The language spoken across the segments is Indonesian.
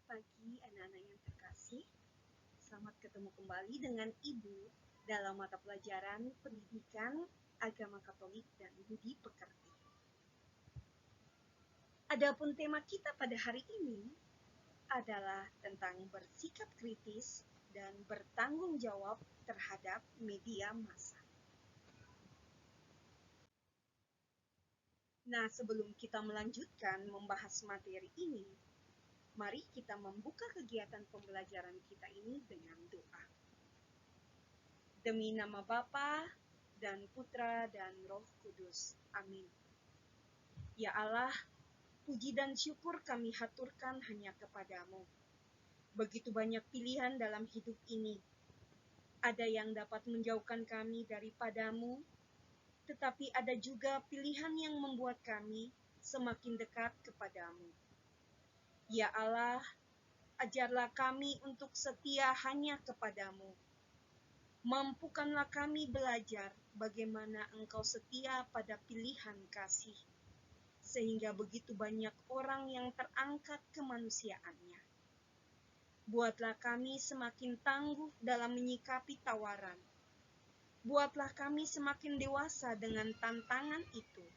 pagi anak-anak yang terkasih. Selamat ketemu kembali dengan Ibu dalam mata pelajaran Pendidikan Agama Katolik dan Budi Pekerti. Adapun tema kita pada hari ini adalah tentang bersikap kritis dan bertanggung jawab terhadap media massa. Nah, sebelum kita melanjutkan membahas materi ini, mari kita membuka kegiatan pembelajaran kita ini dengan doa. Demi nama Bapa dan Putra dan Roh Kudus. Amin. Ya Allah, puji dan syukur kami haturkan hanya kepadamu. Begitu banyak pilihan dalam hidup ini. Ada yang dapat menjauhkan kami daripadamu, tetapi ada juga pilihan yang membuat kami semakin dekat kepadamu. Ya Allah, ajarlah kami untuk setia hanya kepadamu. Mampukanlah kami belajar bagaimana Engkau setia pada pilihan kasih, sehingga begitu banyak orang yang terangkat kemanusiaannya. Buatlah kami semakin tangguh dalam menyikapi tawaran. Buatlah kami semakin dewasa dengan tantangan itu.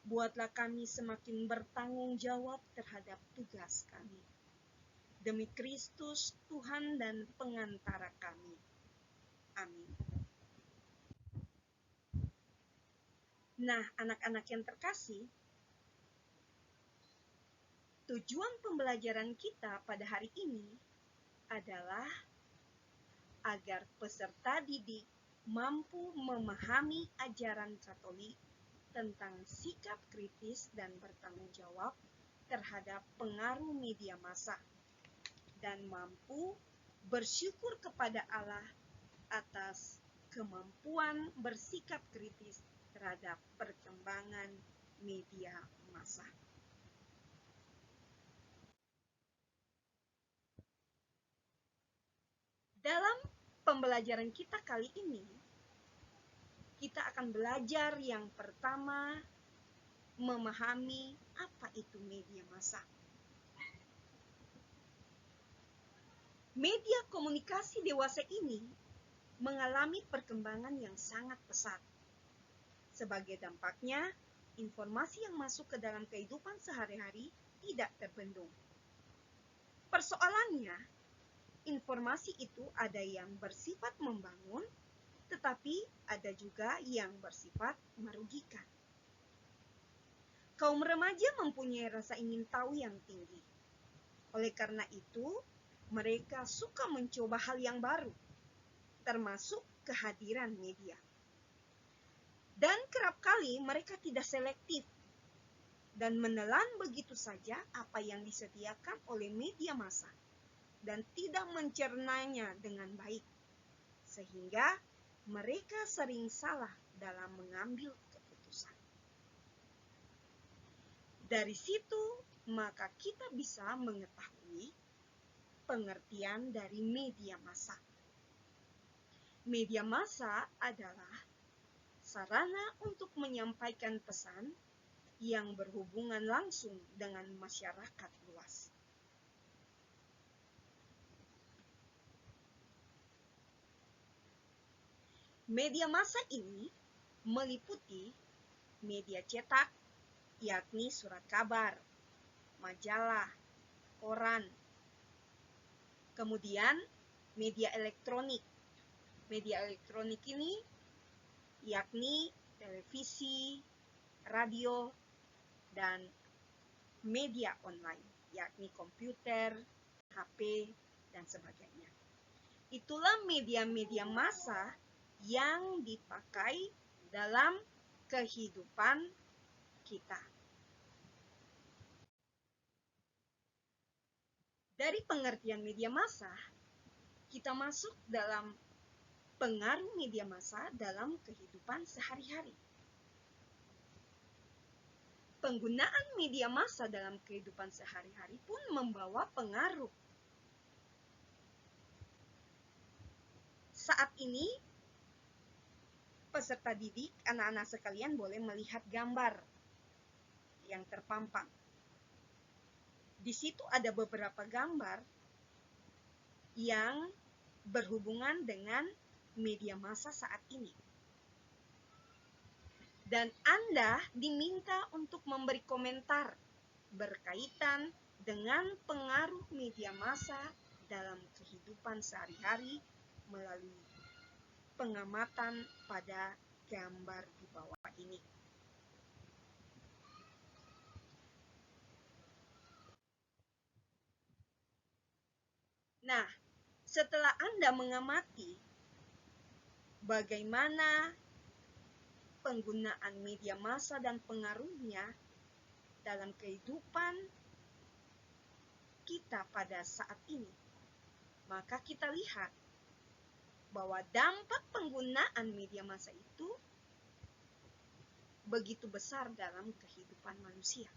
Buatlah kami semakin bertanggung jawab terhadap tugas kami. Demi Kristus, Tuhan dan pengantara kami. Amin. Nah, anak-anak yang terkasih, tujuan pembelajaran kita pada hari ini adalah agar peserta didik mampu memahami ajaran Katolik tentang sikap kritis dan bertanggung jawab terhadap pengaruh media massa dan mampu bersyukur kepada Allah atas kemampuan bersikap kritis terhadap perkembangan media massa. Dalam pembelajaran kita kali ini, kita akan belajar yang pertama, memahami apa itu media massa. Media komunikasi dewasa ini mengalami perkembangan yang sangat pesat. Sebagai dampaknya, informasi yang masuk ke dalam kehidupan sehari-hari tidak terbendung. Persoalannya, informasi itu ada yang bersifat membangun, tetapi ada juga yang bersifat merugikan. Kaum remaja mempunyai rasa ingin tahu yang tinggi. Oleh karena itu, mereka suka mencoba hal yang baru, termasuk kehadiran media. Dan kerap kali mereka tidak selektif dan menelan begitu saja apa yang disediakan oleh media massa dan tidak mencernanya dengan baik, sehingga mereka sering salah dalam mengambil keputusan. Dari situ, maka kita bisa mengetahui pengertian dari media massa. Media massa adalah sarana untuk menyampaikan pesan yang berhubungan langsung dengan masyarakat luas. Media massa ini meliputi media cetak, yakni surat kabar, majalah, koran. Kemudian media elektronik. Media elektronik ini yakni televisi, radio, dan media online, yakni komputer, HP, dan sebagainya. Itulah media-media massa yang dipakai dalam kehidupan kita. Dari pengertian media massa, kita masuk dalam pengaruh media massa dalam kehidupan sehari-hari. Penggunaan media massa dalam kehidupan sehari-hari pun membawa pengaruh. Saat ini, peserta didik, anak-anak sekalian boleh melihat gambar yang terpampang. Di situ ada beberapa gambar yang berhubungan dengan media massa saat ini. Dan Anda diminta untuk memberi komentar berkaitan dengan pengaruh media massa dalam kehidupan sehari-hari melalui pengamatan pada gambar di bawah ini. Nah, setelah Anda mengamati bagaimana penggunaan media massa dan pengaruhnya dalam kehidupan kita pada saat ini, maka kita lihat bahwa dampak penggunaan media massa itu begitu besar dalam kehidupan manusia.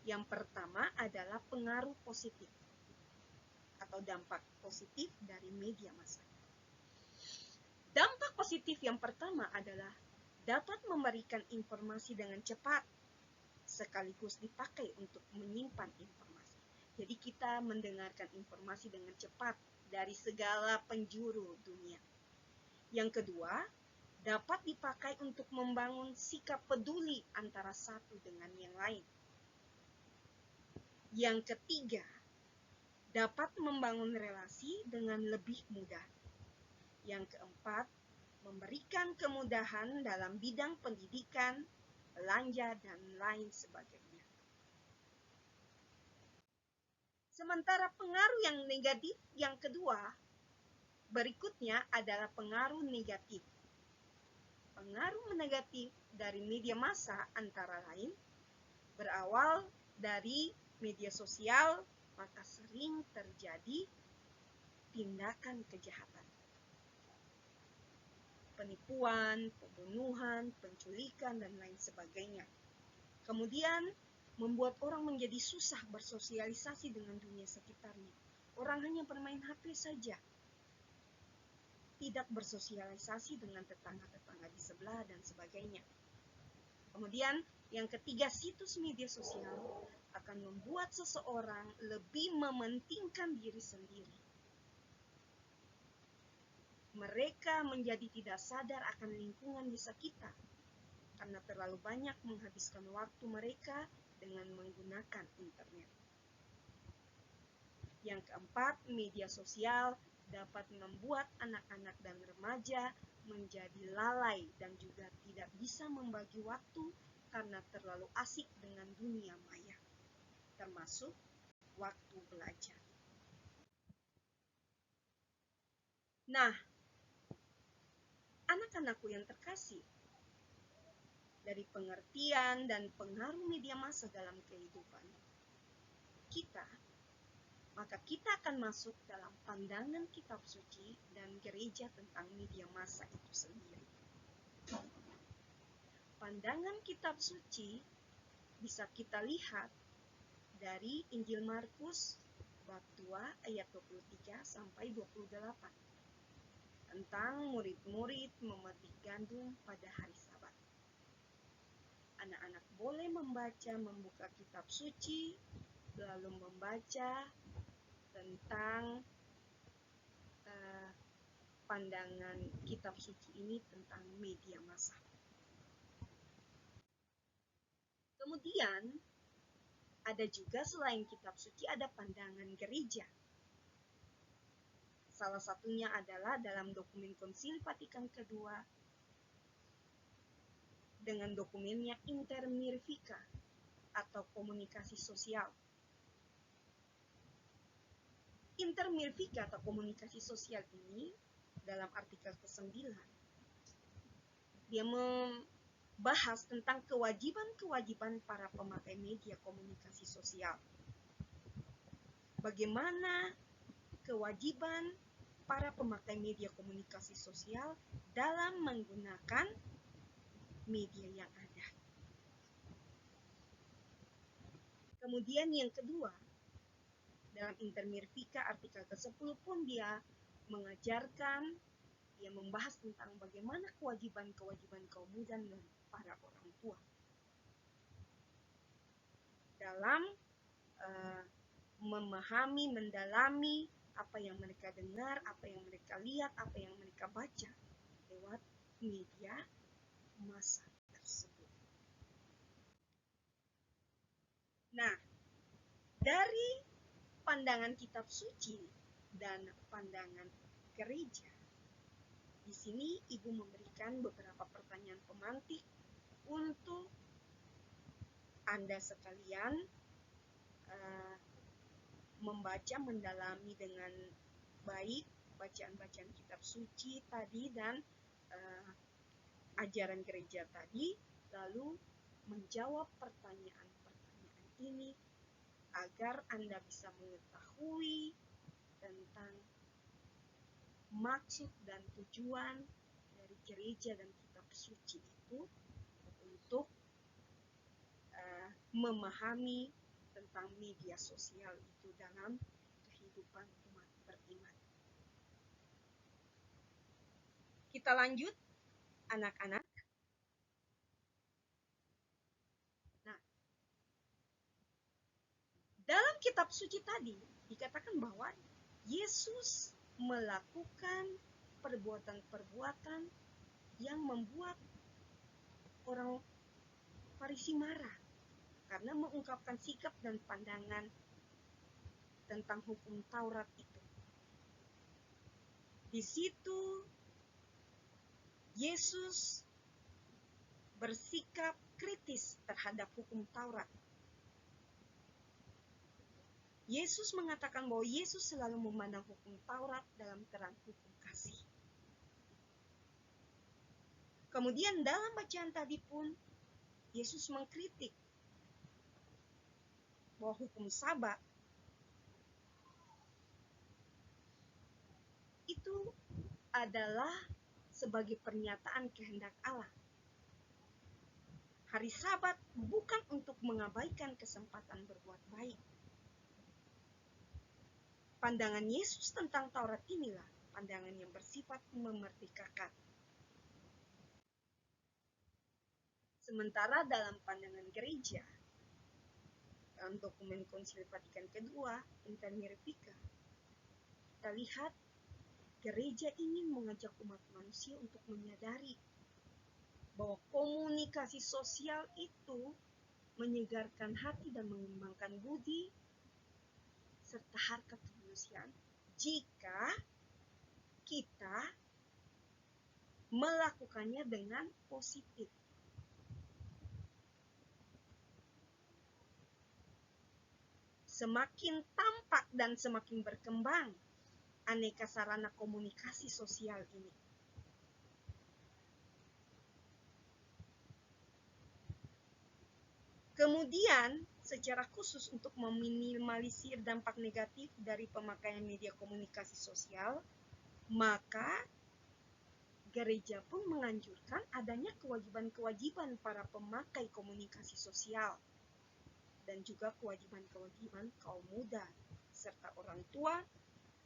Yang pertama adalah pengaruh positif atau dampak positif dari media massa. Dampak positif yang pertama adalah dapat memberikan informasi dengan cepat sekaligus dipakai untuk menyimpan informasi. Jadi kita mendengarkan informasi dengan cepat dari segala penjuru dunia. Yang kedua, dapat dipakai untuk membangun sikap peduli antara satu dengan yang lain. Yang ketiga, dapat membangun relasi dengan lebih mudah. Yang keempat, memberikan kemudahan dalam bidang pendidikan, belanja, dan lain sebagainya. Sementara pengaruh yang negatif yang kedua, berikutnya adalah pengaruh negatif. Pengaruh negatif dari media massa antara lain berawal dari media sosial, maka sering terjadi tindakan kejahatan. Penipuan, pembunuhan, penculikan, dan lain sebagainya. Kemudian membuat orang menjadi susah bersosialisasi dengan dunia sekitarnya. Orang hanya bermain HP saja, tidak bersosialisasi dengan tetangga-tetangga di sebelah dan sebagainya. Kemudian yang ketiga, situs media sosial akan membuat seseorang lebih mementingkan diri sendiri. Mereka menjadi tidak sadar akan lingkungan di sekitar karena terlalu banyak menghabiskan waktu mereka dengan menggunakan internet. Yang keempat, media sosial dapat membuat anak-anak dan remaja menjadi lalai dan juga tidak bisa membagi waktu karena terlalu asik dengan dunia maya, termasuk waktu belajar. Nah, anak-anakku yang terkasih, dari pengertian dan pengaruh media massa dalam kehidupan kita, maka kita akan masuk dalam pandangan kitab suci dan gereja tentang media massa itu sendiri. Pandangan kitab suci bisa kita lihat dari Injil Markus bab 2 ayat 23 sampai 28 tentang murid-murid memetik gandum pada hari Sabat. Anak-anak boleh membuka kitab suci, lalu membaca tentang pandangan kitab suci ini tentang media massa. Kemudian ada juga selain kitab suci ada pandangan gereja. Salah satunya adalah dalam dokumen Konsili Vatikan kedua dengan dokumennya Inter Mirfica atau komunikasi sosial. Inter Mirfica atau komunikasi sosial ini dalam artikel ke-9 dia membahas tentang kewajiban-kewajiban para pemakai media komunikasi sosial. Bagaimana kewajiban para pemakai media komunikasi sosial dalam menggunakan media yang ada. Kemudian yang kedua, dalam Inter Mirfica artikel ke-10 pun dia mengajarkan, dia membahas tentang bagaimana kewajiban-kewajiban kaum muda dan para orang tua dalam memahami, mendalami apa yang mereka dengar, apa yang mereka lihat, apa yang mereka baca lewat media massa tersebut. Nah, dari pandangan kitab suci dan pandangan gereja, di sini Ibu memberikan beberapa pertanyaan pemantik untuk Anda sekalian membaca, mendalami dengan baik bacaan-bacaan kitab suci tadi dan ajaran gereja tadi, lalu menjawab pertanyaan-pertanyaan ini agar Anda bisa mengetahui tentang maksud dan tujuan dari gereja dan kitab suci itu untuk memahami tentang media sosial itu dalam kehidupan umat beriman. Kita lanjut, anak-anak. Nah, dalam kitab suci tadi dikatakan bahwa Yesus melakukan perbuatan-perbuatan yang membuat orang Farisi marah karena mengungkapkan sikap dan pandangan tentang hukum Taurat itu. Di situ Yesus bersikap kritis terhadap hukum Taurat. Yesus mengatakan bahwa Yesus selalu memandang hukum Taurat dalam terang hukum kasih. Kemudian dalam bacaan tadi pun Yesus mengkritik bahwa hukum Sabat itu adalah sebagai pernyataan kehendak Allah. Hari Sabat bukan untuk mengabaikan kesempatan berbuat baik. Pandangan Yesus tentang Taurat inilah pandangan yang bersifat memerdekakan. Sementara dalam pandangan gereja, dalam dokumen Konsili Vatikan kedua, Inter Mirifica, kita lihat gereja ingin mengajak umat manusia untuk menyadari bahwa komunikasi sosial itu menyegarkan hati dan mengembangkan budi serta harkat kemanusiaan jika kita melakukannya dengan positif. Semakin tampak dan semakin berkembang aneka sarana komunikasi sosial ini. Kemudian, secara khusus untuk meminimalisir dampak negatif dari pemakaian media komunikasi sosial, maka gereja pun menganjurkan adanya kewajiban-kewajiban para pemakai komunikasi sosial dan juga kewajiban-kewajiban kaum muda serta orang tua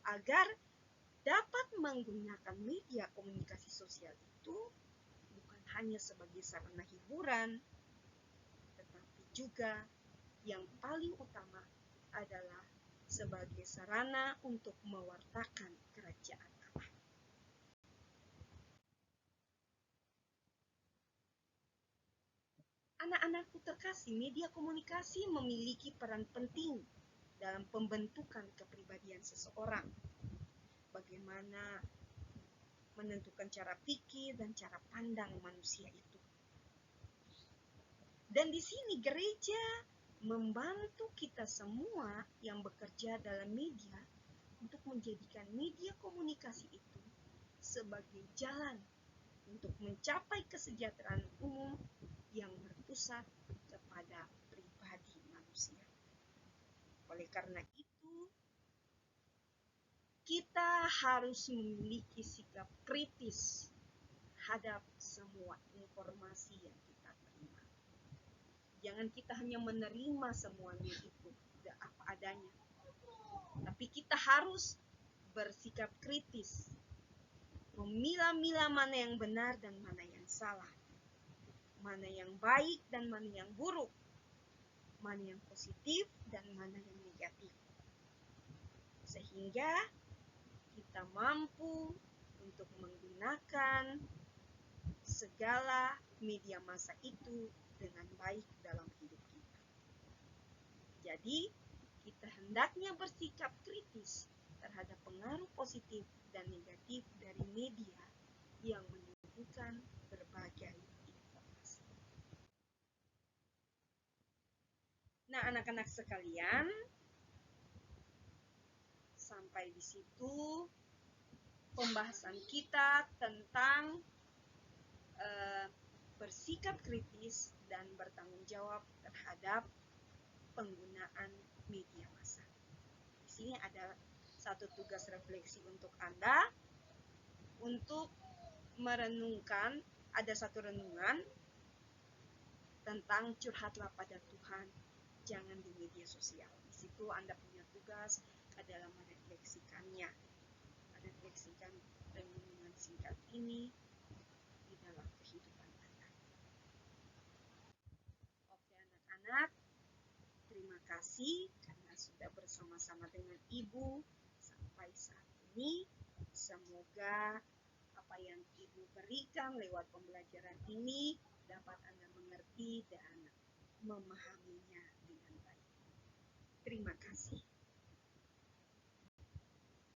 agar dapat menggunakan media komunikasi sosial itu bukan hanya sebagai sarana hiburan, tetapi juga yang paling utama adalah sebagai sarana untuk mewartakan kerajaan Allah. Anak-anakku terkasih, media komunikasi memiliki peran penting dalam pembentukan kepribadian seseorang. Bagaimana menentukan cara pikir dan cara pandang manusia itu. Dan di sini gereja membantu kita semua yang bekerja dalam media untuk menjadikan media komunikasi itu sebagai jalan untuk mencapai kesejahteraan umum yang berpusat kepada pribadi manusia. Oleh karena itu, kita harus memiliki sikap kritis terhadap semua informasi yang kita terima. Jangan kita hanya menerima semuanya itu tidak apa adanya. Tapi kita harus bersikap kritis, memilah-milah mana yang benar dan mana yang salah, mana yang baik dan mana yang buruk, mana yang positif dan mana yang negatif. Sehingga kita mampu untuk menggunakan segala media massa itu dengan baik dalam hidup kita. Jadi, kita hendaknya bersikap kritis terhadap pengaruh positif dan negatif dari media yang menyuguhkan berbagai informasi. Nah, anak-anak sekalian, sampai di situ pembahasan kita tentang bersikap kritis dan bertanggung jawab terhadap penggunaan media massa. Di sini ada satu tugas refleksi untuk Anda untuk merenungkan, ada satu renungan tentang curhatlah pada Tuhan, jangan di media sosial. Di situ Anda punya tugas adalah merefleksikannya, merefleksikan renungan singkat ini di dalam kehidupan Anda. Oke anak-anak, terima kasih karena sudah bersama-sama dengan Ibu sampai saat ini. Semoga apa yang Ibu berikan lewat pembelajaran ini dapat Anda mengerti dan memahaminya dengan baik. Terima kasih.